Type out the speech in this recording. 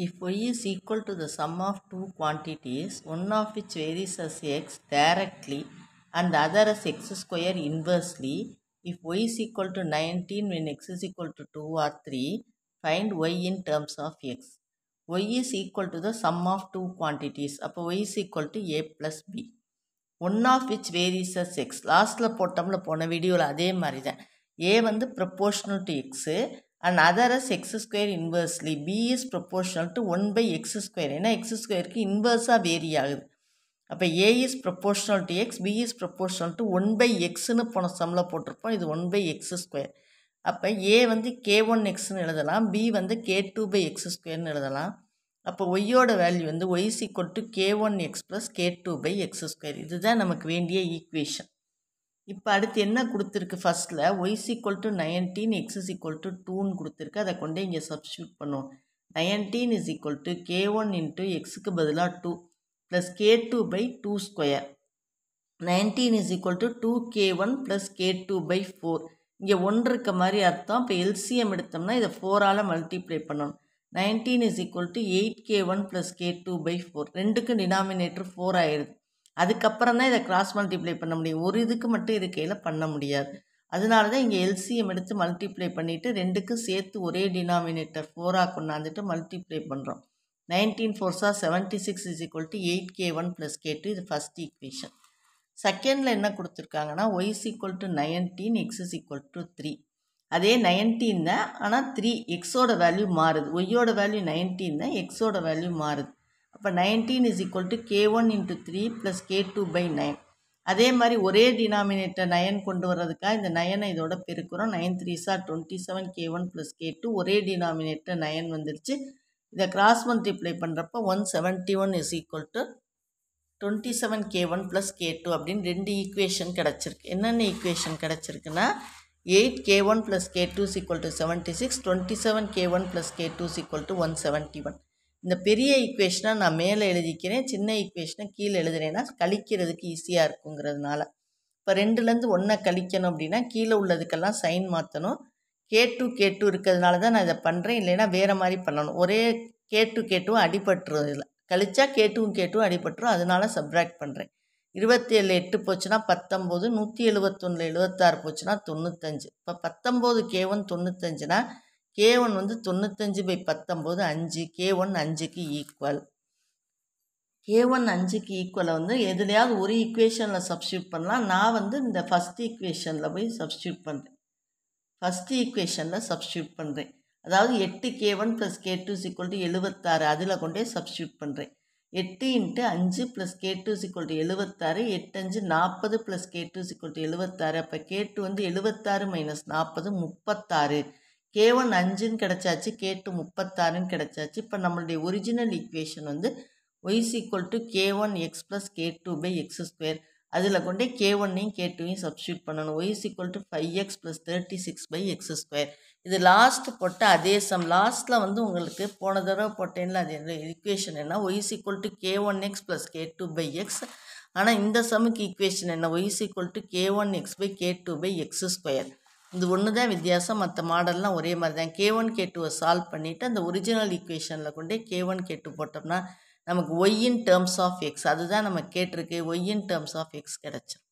If y is equal to the sum of two quantities, one of which varies as x directly and the other as x square inversely, if y is equal to 19 when x is equal to 2 or 3, find y in terms of x. Y is equal to the sum of two quantities. அப்போ y is equal to a plus b. One of which varies as x. லாஸ்ட்டில் போட்டோம்ல போன வீடியோவில் அதே மாதிரி தான். a வந்து proportional to x and other as x square inversely. b is proportional to 1 by x square. ஏன்னா x squareக்கு இன்வர்ஸாக vary ஆகுது. அப்போ a is proportional to x, b is proportional to 1 by xன்னு போன சம்மில் போட்டிருப்போம். இது 1 by x square. அப்போ a வந்து k1xன்னு எழுதலாம், b வந்து k2 by x squareன்னு எழுதலாம். அப்போ ஒய்யோட வேல்யூ வந்து y is equal to k1x plus k2 by x square. இதுதான் நமக்கு வேண்டிய ஈக்குவேஷன். இப்போ அடுத்து என்ன கொடுத்துருக்கு ஃபஸ்ட்டில் y is equal to 19, x is equal to 2ன்னு கொடுத்துருக்கு. அதை கொண்டு இங்கே சப்ஸ்டியூட் பண்ணுவோம். 19 is equal to k1 into xக்கு பதிலாக 2 plus k2 by 2 square. 19 is equal to 2k1 plus k2 by 4. இங்கே 1 இருக்க மாதிரி அர்த்தம். இப்போ எல்சிஎம் எடுத்தோம்னா இதை 4ஆல் மல்டிப்ளை பண்ணணும். 19 is equal to 8k1 plus k2 by 4. ரெண்டுக்கு டினாமினேட்டர் 4 ஆயிடுது. அதுக்கப்புறம் தான் இதை கிராஸ் மல்டிப்ளை பண்ண முடியும். ஒரு இதுக்கு மட்டும் இருக்கையில் பண்ண முடியாது. அதனால தான் இங்கே எல்சிஎம் எடுத்து மல்டிப்ளை பண்ணிவிட்டு ரெண்டுக்கும் சேர்த்து ஒரே டினாமினேட்டர் 4ஆக கொண்டாந்துட்டு மல்டிப்ளை பண்ணுறோம். 19 4s are 76 is equal to 8k1 plus k2. இது ஃபஸ்ட் ஈக்குவேஷன். செகண்டில் என்ன கொடுத்துருக்காங்கன்னா y is equal to 19, x is equal to 3. அதே 19 தான், ஆனால் 3 எக்ஸோட வேல்யூ மாறுது. ஒய்யோட வேல்யூ 19 தான், எக்ஸோட வேல்யூ மாறுது. அப்போ 19 is equal to k1 into 3 plus k2 by 9. அதே மாதிரி ஒரே டினாமினேட்டர் 9 கொண்டு வர்றதுக்காக இந்த 9 இதோட பெருக்கிறோம். 9 3s are 27 k1 plus k2. ஒரே டினாமினேட்டர் 9 வந்துருச்சு. இதை கிராஸ் மல்டிப்ளை பண்ணுறப்போ 171 is equal to 27 k1 plus k2 அப்படின்னு ரெண்டு ஈக்குவேஷன் கிடச்சிருக்கு. என்னென்ன equation கிடச்சிருக்குன்னா 8 k1 plus k2 is equal to 76, 27 k1 plus k2 is equal to 171. இந்த பெரிய ஈக்குவேஷனை நான் மேலே எழுதிக்கிறேன், சின்ன ஈக்குவேஷனை கீழே எழுதுறேன்னா கழிக்கிறதுக்கு ஈஸியாக இருக்குங்கிறதுனால. இப்போ ரெண்டுலேருந்து 1 கழிக்கணும் அப்படின்னா கீழே உள்ளதுக்கெல்லாம் சைன் மாற்றணும். k2 இருக்கிறதுனால தான் நான் இதை பண்ணுறேன், இல்லைன்னா வேறு மாதிரி பண்ணணும். ஒரே k2 அடிபட்டுரும். இதில் கழிச்சா k2 அடிபட்டுரும், அதனால சப்ராக்ட் பண்ணுறேன். 27 8 போச்சுன்னா 19, 171 76 போச்சுன்னா 95. இப்போ 19 k1 95னா k1 வந்து 95 by 19 5, k1 5க்கு ஈக்குவல். k1 5க்கு ஈக்குவலை வந்து எதுலையாவது ஒரு ஈக்குவேஷனில் சப்ஸ்டியூட் பண்ணலாம். நான் வந்து இந்த ஃபஸ்ட் ஈக்குவேஷனில் போய் சப்ஸ்டியூட் பண்ணுறேன். ஃபஸ்ட் ஈக்குவேஷனில் சப்ஸ்டியூட் பண்ணுறேன். அதாவது 8 k1 plus k2 is equal to 76, அதில் கொண்டே சப்ஸ்டியூட் பண்ணுறேன். 8 into 5 plus k2 is equal to 76, 8 5 40 plus k2 is equal to 76. அப்போ k2 வந்து 76 minus 40 36. k1 5ன்னு கிடச்சாச்சு, k2 36ன்னு கிடச்சாச்சு. இப்போ நம்மளுடைய ஒரிஜினல் ஈக்குவேஷன் வந்து y is equal to k1x plus k2 by x square. அதில் கொண்டே k1ஐயும் k2ஐயும் சப்ஸ்டியூட் பண்ணணும். y is equal to 5x plus 36 by x square. இது last போட்ட அதே சம். லாஸ்ட்டில் வந்து உங்களுக்கு போன தடவை போட்டேன்ல அது ஈக்குவேஷன் என்ன, y is equal to k1x plus k2 by x. ஆனால் இந்த சம்முக்கு ஈக்குவேஷன் என்ன, y is equal to k1x by k2 by x square. இது ஒன்று தான் வித்தியாசம், மற்ற மாடல்லாம் ஒரே மாதிரி தான். k1 k2வை சால்வ் பண்ணிவிட்டு அந்த ஒரிஜினல் ஈக்குவேஷனில் கொண்டே k1 k2 போட்டோம்னா நமக்கு y in terms of x, அதுதான் நம்ம கேட்டிருக்கு, y in terms of x கிடச்சிரும்.